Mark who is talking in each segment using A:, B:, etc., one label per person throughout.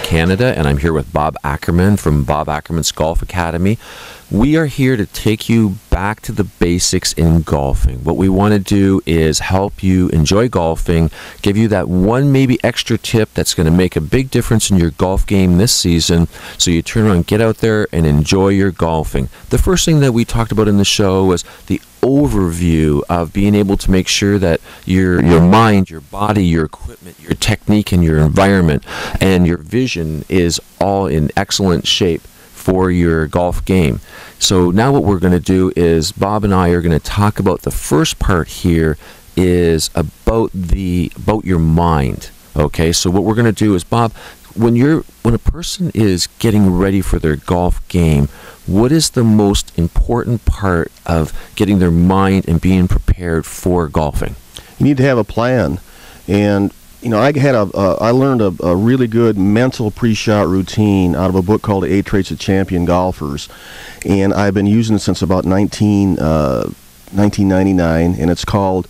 A: Canada, and I'm here with Bob Ackerman from Bob Ackerman's Golf Academy. We are here to take you back to the basics in golfing. What we want to do is help you enjoy golfing, give you that one maybe extra tip that's going to make a big difference in your golf game this season, so you turn around, get out there, and enjoy your golfing. The first thing that we talked about in the show was the overview of being able to make sure that your mind, your body, your equipment, your technique, and your environment and your vision is all in excellent shape for your golf game. So now what we're going to do is Bob and I are going to talk about the first part here is about your mind. Okay, so what we're going to do is, Bob, when a person is getting ready for their golf game, what is the most important part of getting their mind and being prepared for golfing?
B: You need to have a plan. And I learned a really good mental pre-shot routine out of a book called The 8 Traits of Champion Golfers, and I've been using it since about 1999, and it's called.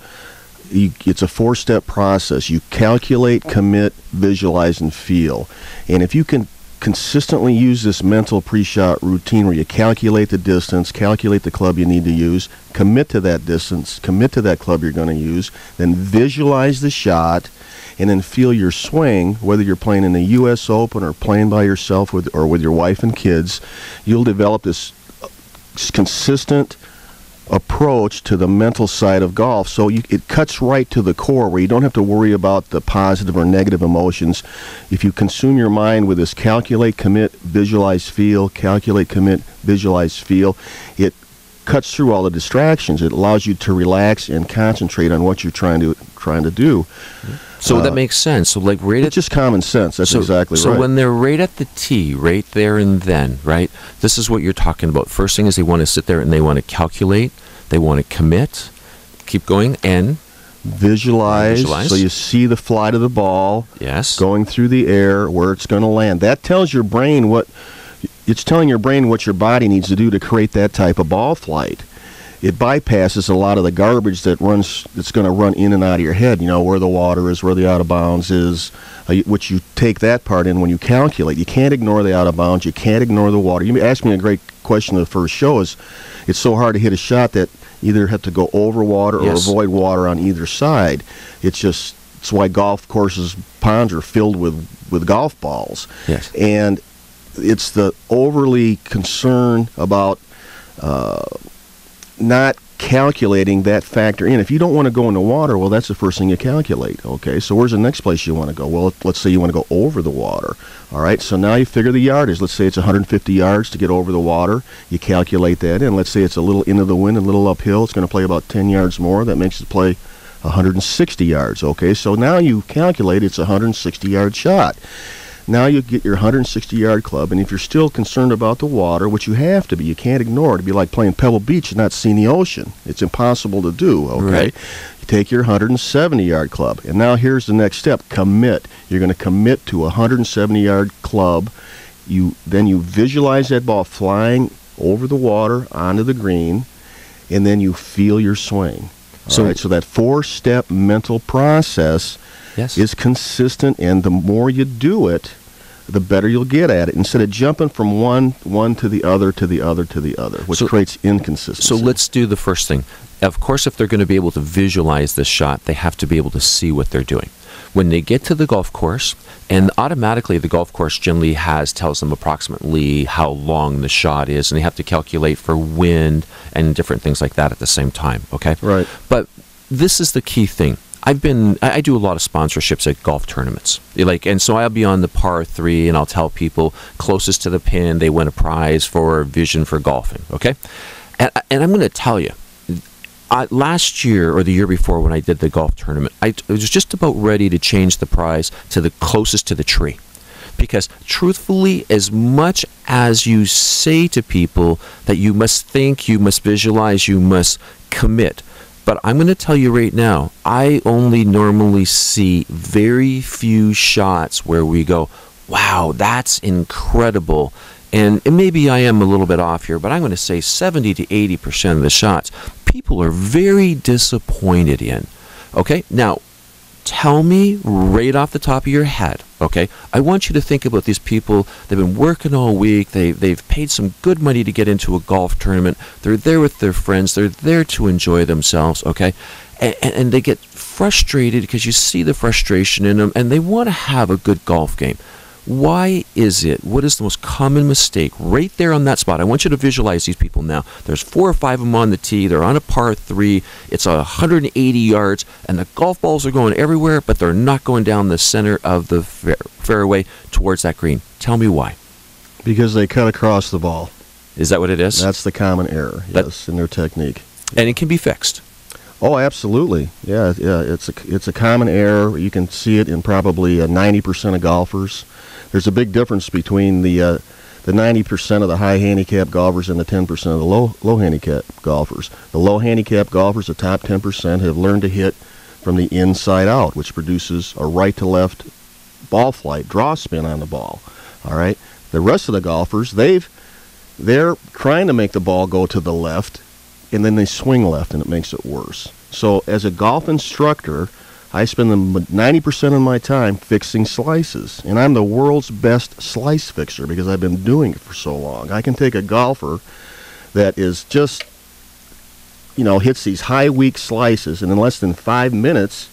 B: It's a 4-step process. You calculate, commit, visualize, and feel. And if you can consistently use this mental pre-shot routine where you calculate the distance, calculate the club you need to use, commit to that distance, commit to that club you're going to use, then visualize the shot, and then feel your swing, whether you're playing in the U.S. Open or playing by yourself or with your wife and kids, you'll develop this consistent approach to the mental side of golf. So it cuts right to the core where you don't have to worry about the positive or negative emotions. If you consume your mind with this calculate, commit, visualize, feel, calculate, commit, visualize, feel, it cuts through all the distractions. It allows you to relax and concentrate on what you're trying to do.
A: So that makes sense. So like
B: it's just common sense. That's exactly right.
A: So when they're right at the tee, right there and then, right? This is what you're talking about. First thing is they want to sit there and they want to calculate. They want to commit. Keep going and
B: visualize. So you see the flight of the ball.
A: Yes.
B: Going through the air, where it's going to land. That tells your brain it's telling your brain what your body needs to do to create that type of ball flight. It bypasses a lot of the garbage that's going to run in and out of your head, where the water is, where the out of bounds is, which you take that part in when you calculate. You can't ignore the out of bounds. You can't ignore the water. You asked me a great question in the first show is, it's so hard to hit a shot that either have to go over water or avoid water on either side. It's why golf courses, ponds are filled with golf balls.
A: Yes.
B: And it's the overly concern about not calculating that factor in. If you don't want to go in the water, well, that's the first thing you calculate. Okay, so where's the next place you want to go? Well, let's say you want to go over the water. All right, so now you figure the yardage. Let's say it's 150 yards to get over the water. You calculate that in. Let's say it's a little into the wind, a little uphill. It's going to play about 10 yards more. That makes it play 160 yards. Okay, so now you calculate it's a 160-yard shot. Now you get your 160-yard club, and if you're still concerned about the water, which you have to be, you can't ignore it. It'd be like playing Pebble Beach and not seeing the ocean. It's impossible to do, okay?
A: Right.
B: You take your 170-yard club, and now here's the next step, commit. You're going to commit to a 170-yard club. Then you visualize that ball flying over the water onto the green, and then you feel your swing. So that 4-step mental process is consistent, and the more you do it, the better you'll get at it, instead of jumping from one to the other, to the other, to the other, which creates inconsistency.
A: So let's do the first thing. Of course, if they're going to be able to visualize this shot, they have to be able to see what they're doing. When they get to the golf course, and automatically the golf course generally tells them approximately how long the shot is, and they have to calculate for wind and different things like that at the same time, okay?
B: Right.
A: But this is the key thing. I do a lot of sponsorships at golf tournaments, and so I'll be on the par 3, and I'll tell people closest to the pin they win a prize for VisionForeGolfing. Okay, and I'm going to tell you, last year or the year before when I did the golf tournament, I was just about ready to change the prize to the closest to the tree, because truthfully, as much as you say to people that you must think, you must visualize, you must commit. But I'm going to tell you right now, I only normally see very few shots where we go, wow, that's incredible. And maybe I am a little bit off here, but I'm going to say 70 to 80% of the shots, people are very disappointed in. Okay, now, tell me right off the top of your head, Okay, I want you to think about these people. They've been working all week. They've paid some good money to get into a golf tournament. They're there with their friends. They're there to enjoy themselves. Okay, and they get frustrated because you see the frustration in them, and they want to have a good golf game. Why is it? What is the most common mistake right there on that spot? I want you to visualize these people now. There's 4 or 5 of them on the tee. They're on a par 3. It's 180 yards, and the golf balls are going everywhere, but they're not going down the center of the fairway towards that green. Tell me why.
B: Because they cut across the ball.
A: Is that what it is?
B: That's the common error, yes, in their technique.
A: And it can be fixed.
B: Oh, absolutely. Yeah. It's a common error. You can see it in probably 90% of golfers. There's a big difference between the 90% of the high handicap golfers and the 10% of the low handicap golfers. The low handicap golfers, the top 10%, have learned to hit from the inside out, which produces a right to left ball flight, draw spin on the ball. All right. The rest of the golfers, they're trying to make the ball go to the left, and then they swing left, and it makes it worse. So as a golf instructor, I spend 90% of my time fixing slices, and I'm the world's best slice fixer because I've been doing it for so long. I can take a golfer that is just, hits these high, weak slices, and in less than 5 minutes,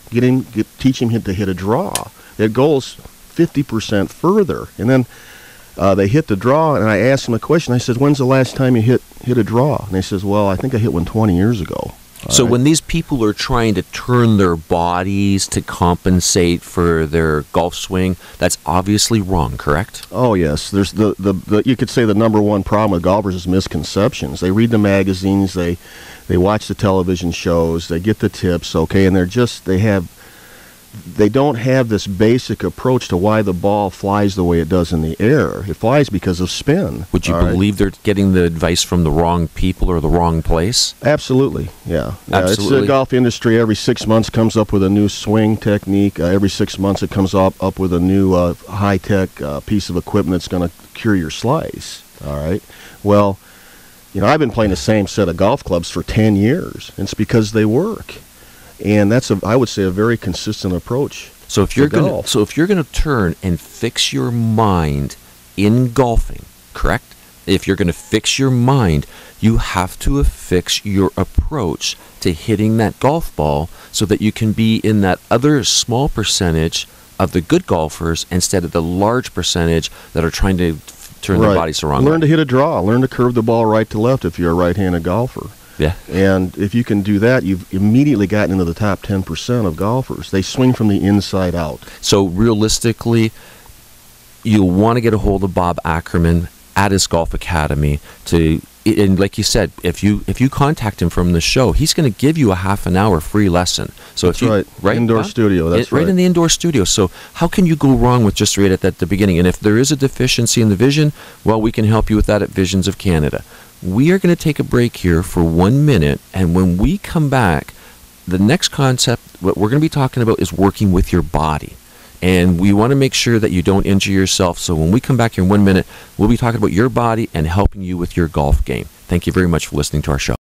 B: teach him to hit a draw. It goes 50% further, and then they hit the draw, and I asked them a question. I said, "When's the last time you hit a draw?" And they says, "Well, I think I hit one 20 years ago."
A: So when these people are trying to turn their bodies to compensate for their golf swing, that's obviously wrong, correct?
B: Oh yes, there's the you could say the number one problem with golfers is misconceptions. They read the magazines, they watch the television shows, they get the tips, okay, and they don't have this basic approach to why the ball flies the way it does in the air. It flies because of spin.
A: Would you believe they're getting the advice from the wrong people or the wrong place?
B: Absolutely, yeah.
A: Absolutely.
B: It's the golf industry every 6 months comes up with a new swing technique. Every 6 months it comes up with a new high-tech piece of equipment that's going to cure your slice. All right. Well, I've been playing the same set of golf clubs for 10 years. It's because they work. And that's I would say a very consistent approach.
A: So if you're going to turn and fix your mind in golfing, correct? If you're going to fix your mind, you have to fix your approach to hitting that golf ball so that you can be in that other small percentage of the good golfers instead of the large percentage that are trying to turn their bodies the wrong way.
B: Learn to hit a draw. Learn to curve the ball right to left if you're a right-handed golfer.
A: Yeah.
B: And if you can do that, you've immediately gotten into the top 10% of golfers. They swing from the inside out.
A: So realistically, you'll want to get a hold of Bob Ackerman at his golf academy and like you said, if you contact him from the show, he's going to give you a half an hour free lesson. So
B: that's right. Indoor studio. That's right.
A: Right in the indoor studio. So how can you go wrong with just right at the beginning? And if there is a deficiency in the vision, well, we can help you with that at Visions of Canada. We are going to take a break here for 1 minute, and when we come back, the next concept, what we're going to be talking about is working with your body. And we want to make sure that you don't injure yourself. So when we come back here in 1 minute, we'll be talking about your body and helping you with your golf game. Thank you very much for listening to our show.